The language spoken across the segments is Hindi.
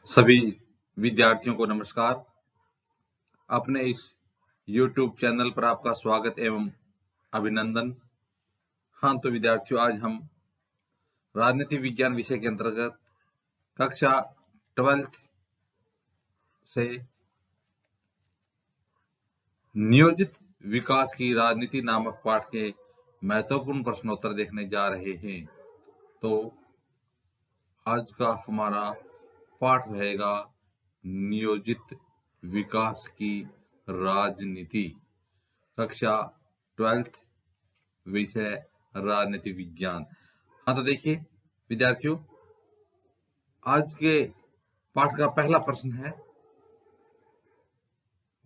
सभी विद्यार्थियों को नमस्कार। अपने इस YouTube चैनल पर आपका स्वागत एवं अभिनंदन। हाँ, तो विद्यार्थियों, आज हम राजनीति विज्ञान विषय के अंतर्गत कक्षा 12th से नियोजित विकास की राजनीति नामक पाठ के महत्वपूर्ण प्रश्नोत्तर देखने जा रहे हैं। तो आज का हमारा पाठ रहेगा नियोजित विकास की राजनीति, कक्षा 12th, विषय राजनीति विज्ञान। हाँ, तो देखिए विद्यार्थियों, आज के पाठ का पहला प्रश्न है,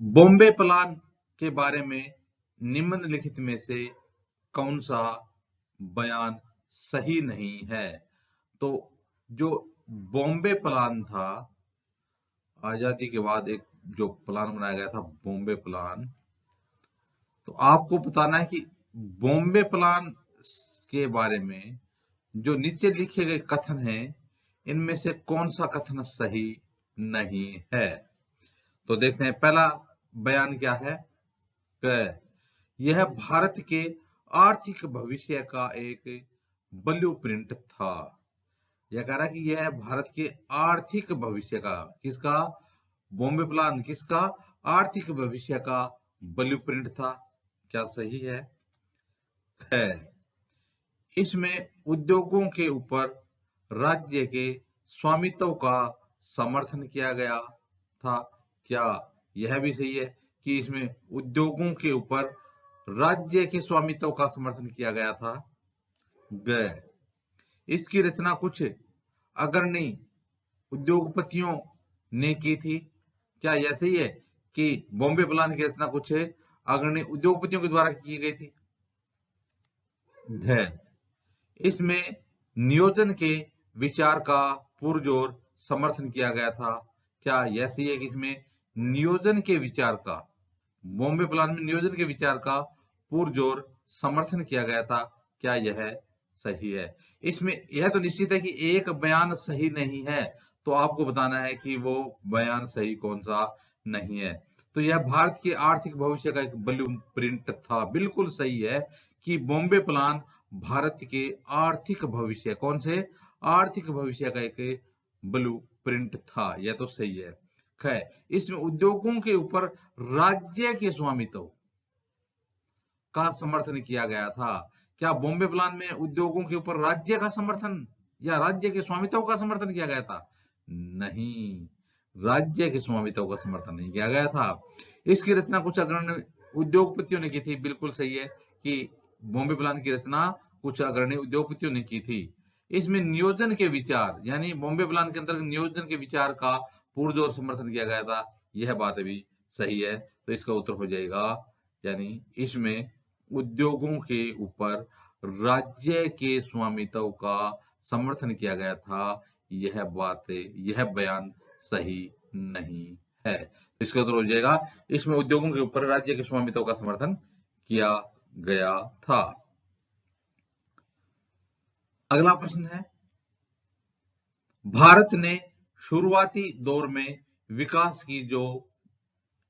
बॉम्बे प्लान के बारे में निम्नलिखित में से कौन सा बयान सही नहीं है। तो जो बॉम्बे प्लान था, आजादी के बाद एक जो प्लान बनाया गया था बॉम्बे प्लान, तो आपको बताना है कि बॉम्बे प्लान के बारे में जो नीचे लिखे गए कथन हैं, इनमें से कौन सा कथन सही नहीं है। तो देखते हैं, पहला बयान क्या है कि यह भारत के आर्थिक भविष्य का एक ब्लूप्रिंट था। यह कह रहा है कि यह भारत के आर्थिक भविष्य का, किसका, बॉम्बे प्लान किसका, आर्थिक भविष्य का ब्लूप्रिंट था। क्या सही है? इसमें उद्योगों के ऊपर राज्य के स्वामित्व का समर्थन किया गया था। क्या यह भी सही है कि इसमें उद्योगों के ऊपर राज्य के स्वामित्व का समर्थन किया गया था? इसकी रचना कुछ अग्रणी उद्योगपतियों ने की थी। क्या यह सही है कि बॉम्बे प्लान की रचना कुछ अग्रणी उद्योगपतियों के द्वारा की गई थी? इसमें नियोजन के विचार का पुरजोर समर्थन किया गया था। क्या यह सही है कि इसमें नियोजन के विचार का, बॉम्बे प्लान में नियोजन के विचार का पुरजोर समर्थन किया गया था? क्या यह सही है? इसमें यह तो निश्चित है कि एक बयान सही नहीं है, तो आपको बताना है कि वो बयान सही कौन सा नहीं है। तो यह भारत के आर्थिक भविष्य का एक ब्लूप्रिंट था। बिल्कुल सही है कि बॉम्बे प्लान भारत के आर्थिक भविष्य, कौन से आर्थिक भविष्य का एक ब्लूप्रिंट था। यह तो सही है। खैर, इसमें उद्योगों के ऊपर राज्य के स्वामित्व का समर्थन किया गया था। क्या बॉम्बे प्लान में उद्योगों के ऊपर राज्य का समर्थन या राज्य के स्वामित्व का समर्थन किया गया था? नहीं, राज्य के स्वामित्व का समर्थन नहीं किया गया था। इसकी रचना कुछ अग्रणी उद्योगपतियों ने की थी। बिल्कुल सही है कि बॉम्बे प्लान की रचना कुछ अग्रणी उद्योगपतियों ने की थी। इसमें नियोजन के विचार, यानी बॉम्बे प्लान के अंतर्गत नियोजन के विचार का पुरजोर समर्थन किया गया था। यह बात भी सही है। तो इसका उत्तर हो जाएगा, यानी इसमें उद्योगों के ऊपर राज्य के स्वामित्व का समर्थन किया गया था। यह बयान सही नहीं है। इसका उत्तर हो जाएगा, इसमें उद्योगों के ऊपर राज्य के स्वामित्व का समर्थन किया गया था। अगला प्रश्न है, भारत ने शुरुआती दौर में विकास की जो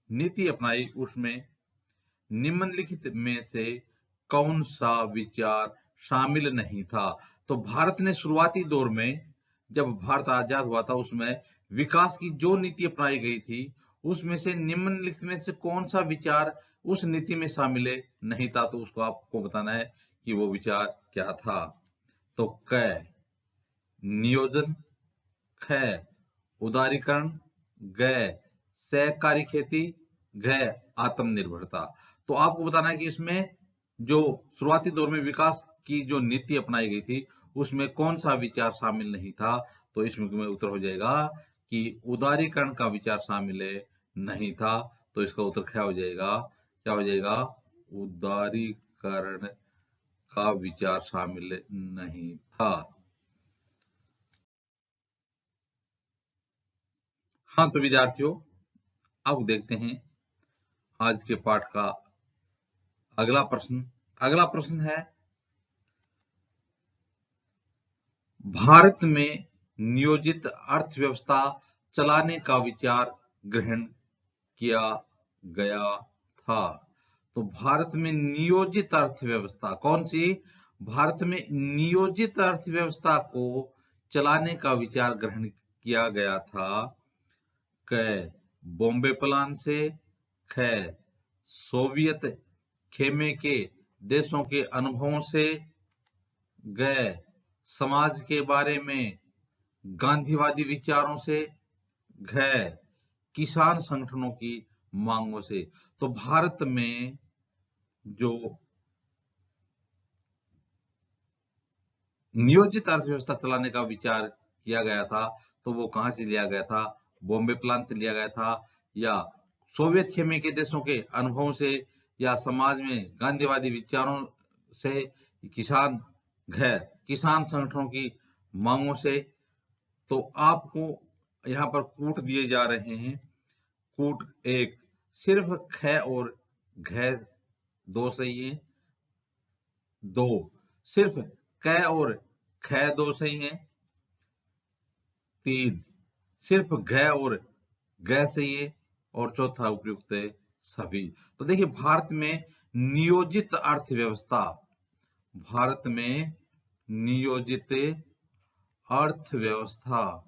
नीति अपनाई, उसमें निम्नलिखित में से कौन सा विचार शामिल नहीं था। तो भारत ने शुरुआती दौर में, जब भारत आजाद हुआ था, उसमें विकास की जो नीति अपनाई गई थी, उसमें से निम्नलिखित में से कौन सा विचार उस नीति में शामिल नहीं था। तो उसको आपको बताना है कि वो विचार क्या था। तो क नियोजन, ख उदारीकरण, ग सहकारी खेती, घ आत्मनिर्भरता। तो आपको बताना है कि इसमें जो शुरुआती दौर में विकास की जो नीति अपनाई गई थी, उसमें कौन सा विचार शामिल नहीं था। तो इसमें उत्तर हो जाएगा कि उदारीकरण का विचार शामिल नहीं था। तो इसका उत्तर क्या हो जाएगा? क्या हो जाएगा? उदारीकरण का विचार शामिल नहीं था। हाँ, तो विद्यार्थियों, अब देखते हैं आज के पाठ का अगला प्रश्न। अगला प्रश्न है, भारत में नियोजित अर्थव्यवस्था चलाने का विचार ग्रहण किया गया था। तो भारत में नियोजित अर्थव्यवस्था कौन सी? भारत में नियोजित अर्थव्यवस्था को चलाने का विचार ग्रहण किया गया था। क बॉम्बे प्लान से, ख सोवियत खेमे के देशों के अनुभवों से, ग समाज के बारे में गांधीवादी विचारों से, घ किसान संगठनों की मांगों से। तो भारत में जो नियोजित अर्थव्यवस्था चलाने का विचार किया गया था, तो वो कहां से लिया गया था? बॉम्बे प्लान से लिया गया था, या सोवियत खेमे के देशों के अनुभवों से, या समाज में गांधीवादी विचारों से, किसान संगठनों की मांगों से। तो आपको यहाँ पर कूट दिए जा रहे हैं। कूट एक, सिर्फ ख और घ दो सही है। दो, सिर्फ क और ख दो सही है। तीन, सिर्फ घ और ग सही है। और चौथा उपयुक्त है सभी। तो देखिए, भारत में नियोजित अर्थव्यवस्था, भारत में नियोजित अर्थव्यवस्था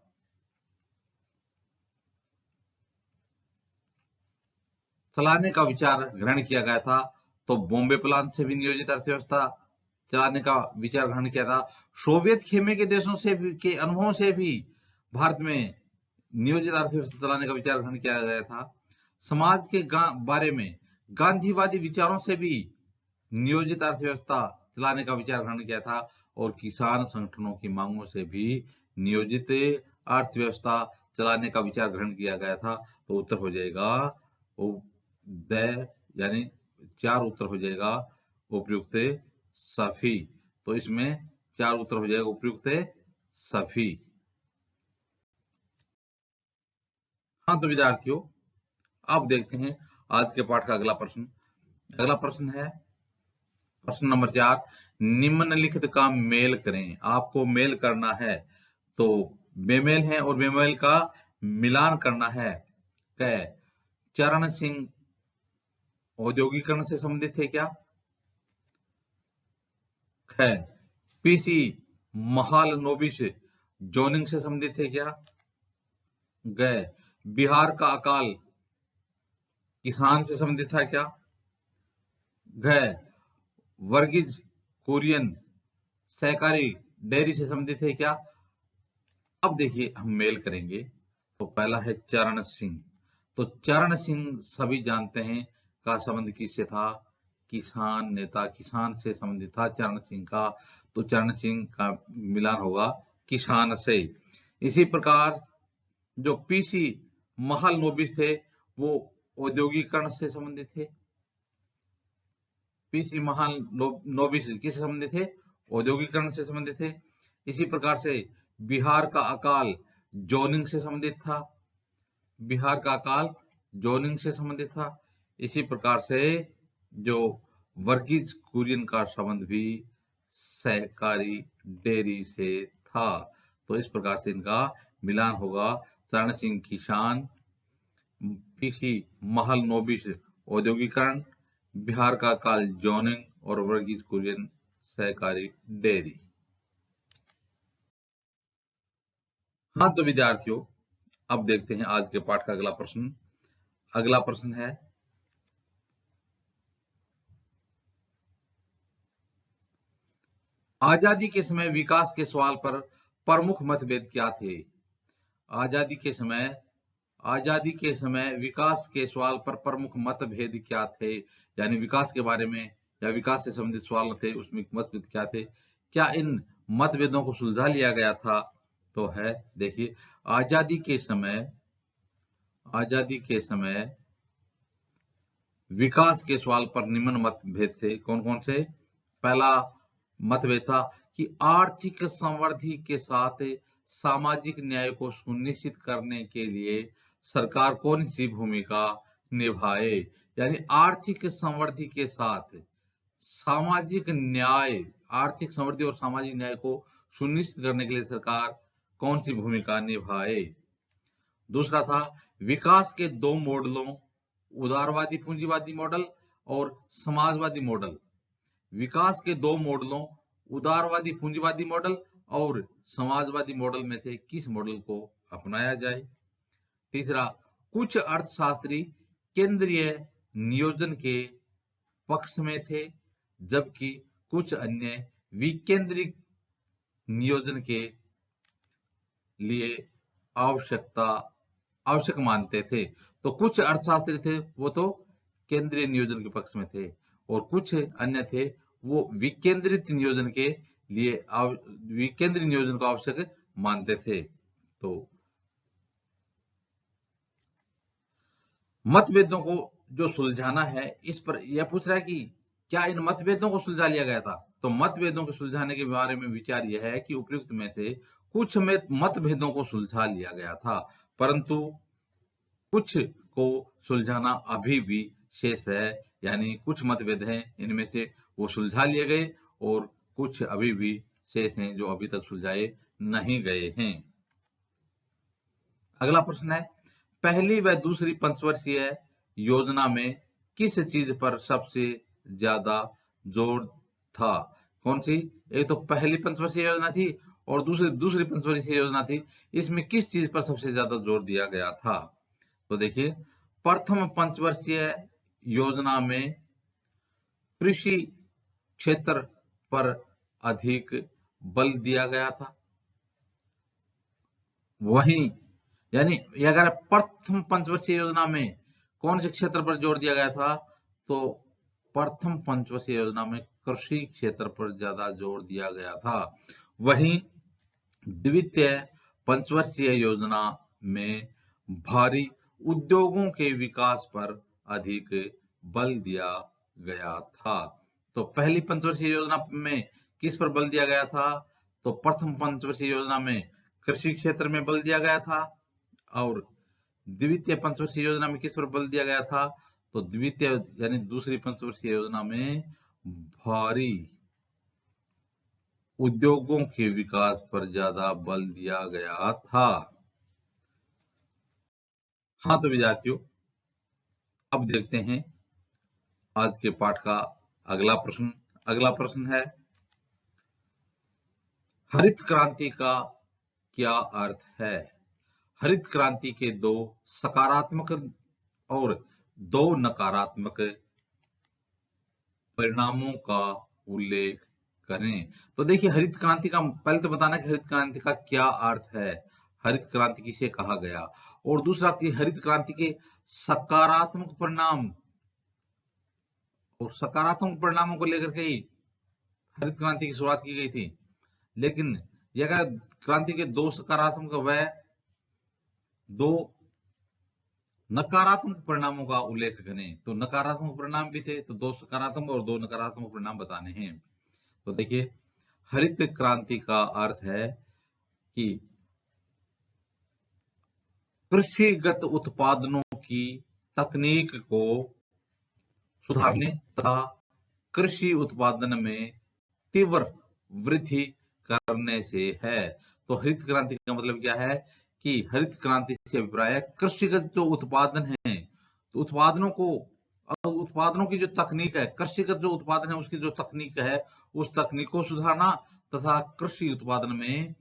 चलाने का विचार ग्रहण किया गया था। तो बॉम्बे प्लान से भी नियोजित अर्थव्यवस्था चलाने का विचार ग्रहण किया था। सोवियत खेमे के देशों से भी, के अनुभवों से भी भारत में नियोजित अर्थव्यवस्था चलाने का विचार ग्रहण किया गया था। समाज के बारे में गांधीवादी विचारों से भी नियोजित अर्थव्यवस्था चलाने का विचार ग्रहण किया था। और किसान संगठनों की मांगों से भी नियोजित अर्थव्यवस्था चलाने का विचार ग्रहण किया गया था। तो उत्तर हो जाएगा द, यानी 4 उत्तर हो जाएगा उपयुक्त सभी। तो इसमें 4 उत्तर हो जाएगा उपयुक्त सभी। हाँ तो विद्यार्थियों, अब देखते हैं आज के पाठ का अगला प्रश्न। अगला प्रश्न है प्रश्न नंबर 4, निम्नलिखित का मेल करें। आपको मेल करना है, तो बेमेल है और बेमेल का मिलान करना है। क चरण सिंह औद्योगिकरण से संबंधित है क्या? ख पीसी महालनोबिस जोनिंग से संबंधित है क्या? ग बिहार का अकाल किसान से संबंधित है क्या? घ वर्गीज कुरियन सहकारी डेयरी से संबंधित है क्या? अब देखिए, हम मेल करेंगे। तो पहला है चरण सिंह। तो चरण सिंह सभी जानते हैं का संबंध किससे था? किसान नेता, किसान से संबंधित था चरण सिंह का। तो चरण सिंह का मिलान होगा किसान से। इसी प्रकार जो पीसी महालनोबिस थे, वो औद्योगिकरण से संबंधित थे। पीसी महालनोबिस किससे संबंधित थे? औद्योगिकरण से संबंधित थे। इसी प्रकार से बिहार का अकाल जोनिंग से संबंधित था। बिहार का अकाल जोनिंग से संबंधित था। इसी प्रकार से जो वर्गीज कुरियन का संबंध भी सहकारी डेयरी से था। तो इस प्रकार से इनका मिलान होगा चरण सिंह किसान, पीसी महालनोबिस औद्योगिकरण, बिहार का अकाल जोनिंग और वर्गीज कुरियन सहकारी डेयरी। हाँ तो विद्यार्थियों, अब देखते हैं आज के पाठ का अगला प्रश्न। अगला प्रश्न है आजादी के समय विकास के सवाल पर प्रमुख मतभेद क्या थे? आजादी के समय विकास के सवाल पर प्रमुख मतभेद क्या थे? यानी विकास के बारे में या विकास से संबंधित सवाल थे, उसमें मतभेद क्या थे? क्या इन मतभेदों को सुलझा लिया गया था? तो है, देखिए, आजादी के समय विकास के सवाल पर निम्न मतभेद थे। कौन कौन से? पहला मतभेद था कि आर्थिक समृद्धि के साथ सामाजिक न्याय को सुनिश्चित करने के लिए सरकार कौन सी भूमिका निभाए। यानी आर्थिक समृद्धि के साथ सामाजिक न्याय, आर्थिक समृद्धि और सामाजिक न्याय को सुनिश्चित करने के लिए सरकार कौन सी भूमिका निभाए। दूसरा था विकास के दो मॉडलों, उदारवादी पूंजीवादी मॉडल और समाजवादी मॉडल। विकास के दो मॉडलों, उदारवादी पूंजीवादी मॉडल और समाजवादी मॉडल में से किस मॉडल को अपनाया जाए। तीसरा, कुछ अर्थशास्त्री केंद्रीय नियोजन के पक्ष में थे, जबकि कुछ अन्य विकेंद्रित नियोजन के लिए आवश्यक मानते थे। तो कुछ अर्थशास्त्री थे वो तो केंद्रीय नियोजन के पक्ष में थे, और कुछ अन्य थे वो विकेंद्रित नियोजन के लिए विकेंद्रित नियोजन को आवश्यक मानते थे। तो मतभेदों को जो सुलझाना है, इस पर यह पूछ रहा है कि क्या इन मतभेदों को सुलझा लिया गया था। तो मतभेदों को सुलझाने के बारे में विचार यह है कि उपयुक्त में से कुछ में मतभेदों को सुलझा लिया गया था, परंतु कुछ को सुलझाना अभी भी शेष है, यानी कुछ मतभेद हैं इनमें से वो सुलझा लिए गए और कुछ अभी भी शेष हैं जो अभी तक सुलझाए नहीं गए हैं। अगला प्रश्न है, पहली व दूसरी पंचवर्षीय योजना में किस चीज पर सबसे ज्यादा जोर था। कौन सी, एक तो पहली पंचवर्षीय योजना थी और दूसरी पंचवर्षीय योजना थी, इसमें किस चीज पर सबसे ज्यादा जोर दिया गया था। तो देखिए, प्रथम पंचवर्षीय योजना में कृषि क्षेत्र पर अधिक बल दिया गया था। वहीं यानी अगर प्रथम पंचवर्षीय योजना में कौन से क्षेत्र पर जोर दिया गया था, तो प्रथम पंचवर्षीय योजना में कृषि क्षेत्र पर ज्यादा जोर दिया गया था। वहीं द्वितीय पंचवर्षीय योजना में भारी उद्योगों के विकास पर अधिक बल दिया गया था। तो पहली पंचवर्षीय योजना में किस पर बल दिया गया था, तो प्रथम पंचवर्षीय योजना में कृषि क्षेत्र में बल दिया गया था, और द्वितीय पंचवर्षीय योजना में किस पर बल दिया गया था, तो द्वितीय यानी दूसरी पंचवर्षीय योजना में भारी उद्योगों के विकास पर ज्यादा बल दिया गया था। हाँ तो विद्यार्थियों, अब देखते हैं आज के पाठ का अगला प्रश्न। अगला प्रश्न है, हरित क्रांति का क्या अर्थ है। हरित क्रांति के दो सकारात्मक और दो नकारात्मक परिणामों का उल्लेख करें। तो देखिए, हरित क्रांति का पहले तो बताना कि हरित क्रांति का क्या अर्थ है, हरित क्रांति किसे कहा गया, और दूसरा कि हरित क्रांति के सकारात्मक परिणाम, और सकारात्मक परिणामों को लेकर के ही हरित क्रांति की शुरुआत की गई थी। लेकिन ये अगर क्रांति के दो सकारात्मक व दो नकारात्मक परिणामों का उल्लेख करें, तो नकारात्मक परिणाम भी थे, तो दो सकारात्मक और दो नकारात्मक परिणाम बताने हैं। तो देखिए, हरित क्रांति का अर्थ है कि कृषिगत उत्पादनों की तकनीक को सुधारने तथा कृषि उत्पादन में तीव्र वृद्धि करने से है। तो हरित क्रांति का मतलब क्या है कि हरित क्रांति से अभिप्राय है कृषिगत जो उत्पादन है, तो उत्पादनों की जो तकनीक है, कृषिगत जो उत्पादन है उसकी जो तकनीक है, उस तकनीक को सुधारना तथा कृषि उत्पादन में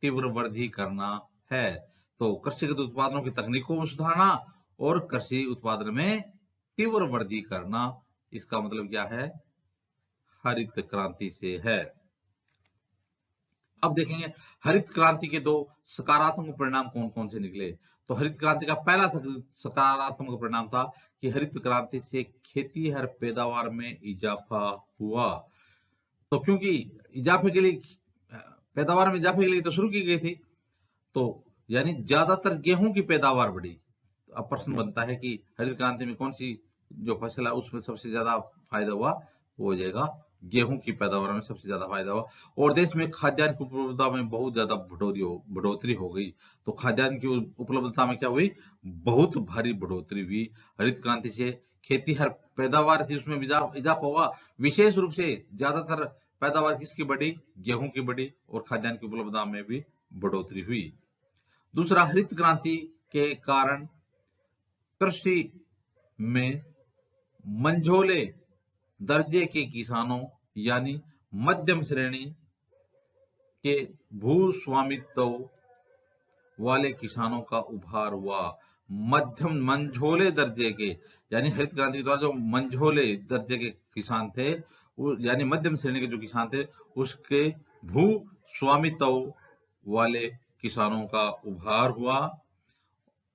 तीव्र वृद्धि करना है। तो कृषिगत उत्पादनों की तकनीकों को सुधारना और कृषि उत्पादन में तीव्र वृद्धि करना, इसका मतलब क्या है, हरित क्रांति से है। अब देखेंगे हरित क्रांति के दो सकारात्मक परिणाम कौन कौन से निकले। तो हरित क्रांति का पहला सकारात्मक परिणाम था कि हरित क्रांति से खेती हर पैदावार में इजाफा हुआ। तो क्योंकि इजाफे के लिए, पैदावार में इजाफे के लिए तो शुरू की गई थी, तो यानी ज्यादातर गेहूं की पैदावार बढ़ी। तो अब प्रश्न बनता है कि हरित क्रांति में कौन सी जो फसल है उसमें सबसे ज्यादा फायदा हुआ, वो हो जाएगा गेहूं की पैदावार में सबसे ज्यादा फायदा हुआ। और देश में खाद्यान्न की उपलब्धता में बहुत ज्यादा बढ़ोतरी हो गई। तो खाद्यान्न की उपलब्धता में क्या हुई, बहुत भारी बढ़ोतरी हुई। हरित क्रांति से खेती हर पैदावार थी उसमें इजाफा हुआ। विशेष रूप से ज्यादातर पैदावार किसकी बढ़ी, गेहूं की बढ़ी, और खाद्यान्न की उपलब्धता में भी बढ़ोतरी हुई। दूसरा, हरित क्रांति के कारण कृषि में मंझोले दर्जे के किसानों यानी मध्यम श्रेणी के भूस्वामित्व वाले किसानों का उभार हुआ। मध्यम मंझोले दर्जे के यानी हरित क्रांति के द्वारा जो मंझोले दर्जे के किसान थे यानी मध्यम श्रेणी के जो किसान थे उसके भू स्वामित्व वाले किसानों का उभार हुआ।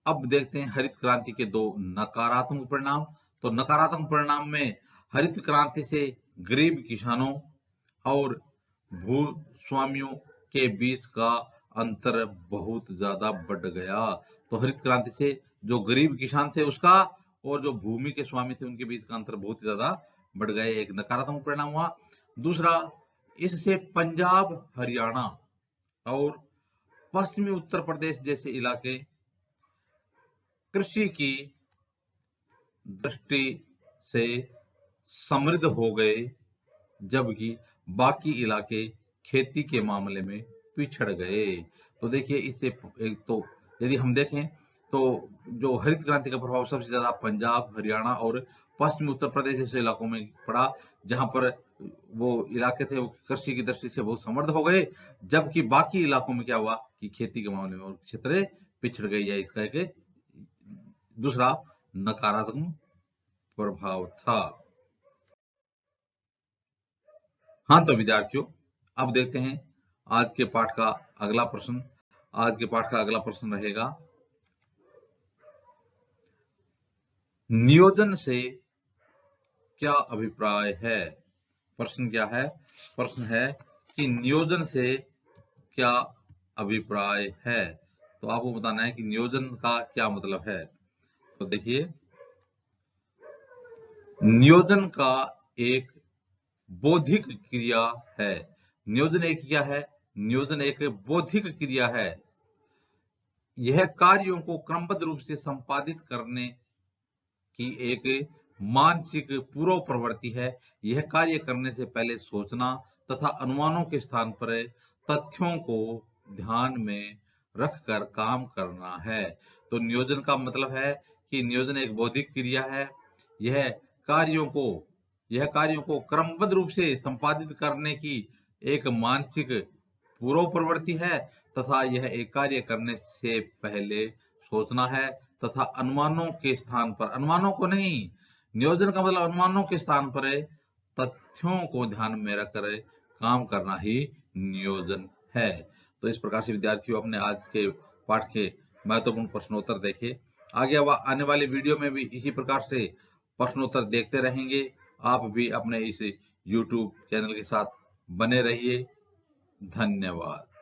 अब देखते हैं हरित क्रांति के दो नकारात्मक परिणाम। तो नकारात्मक परिणाम में हरित क्रांति से गरीब किसानों और भूस्वामियों के बीच का अंतर बहुत ज्यादा बढ़ गया। तो हरित क्रांति से जो गरीब किसान थे उसका और जो भूमि के स्वामी थे उनके बीच का अंतर बहुत ज्यादा बढ़ गए, एक नकारात्मक परिणाम हुआ। दूसरा, इससे पंजाब, हरियाणा और पश्चिमी उत्तर प्रदेश जैसे इलाके कृषि की दृष्टि से समृद्ध हो गए, जबकि बाकी इलाके खेती के मामले में पिछड़ गए। तो देखिए इससे एक तो यदि हम देखें तो जो हरित क्रांति का प्रभाव सबसे ज्यादा पंजाब, हरियाणा और पश्चिमी उत्तर प्रदेश जैसे इलाकों में पड़ा, जहां पर वो इलाके थे वो कृषि की दृष्टि से बहुत समृद्ध हो गए, जबकि बाकी इलाकों में क्या हुआ कि खेती के मामले में क्षेत्र पिछड़ गई है। इसका एक दूसरा नकारात्मक प्रभाव था। हाँ तो विद्यार्थियों, अब देखते हैं आज के पाठ का अगला प्रश्न। आज के पाठ का अगला प्रश्न रहेगा, नियोजन से क्या अभिप्राय है। प्रश्न क्या है? प्रश्न है कि नियोजन से क्या अभिप्राय है। तो आपको बताना है कि नियोजन का क्या मतलब है। तो देखिए, नियोजन का एक बौद्धिक क्रिया है। नियोजन एक क्या है? नियोजन एक बौद्धिक क्रिया है। यह कार्यों को क्रमबद्ध रूप से संपादित करने की एक मानसिक पूर्व प्रवृत्ति है। यह कार्य करने से पहले सोचना तथा अनुमानों के स्थान पर तथ्यों को ध्यान में रखकर काम करना है। तो नियोजन का मतलब है कि नियोजन एक बौद्धिक क्रिया है। यह कार्यों को क्रमबद्ध रूप से संपादित करने की एक मानसिक पूर्व प्रवृत्ति है तथा यह एक कार्य करने से पहले सोचना है तथा अनुमानों के स्थान पर, अनुमानों को नहीं, नियोजन का मतलब अनुमानों के स्थान पर तथ्यों को ध्यान में रखकर काम करना ही नियोजन है। तो इस प्रकार से विद्यार्थियों अपने आज के पाठ के महत्वपूर्ण प्रश्नोत्तर देखे। आगे आने वाले वीडियो में भी इसी प्रकार से प्रश्नोत्तर देखते रहेंगे। आप भी अपने इस YouTube चैनल के साथ बने रहिए। धन्यवाद।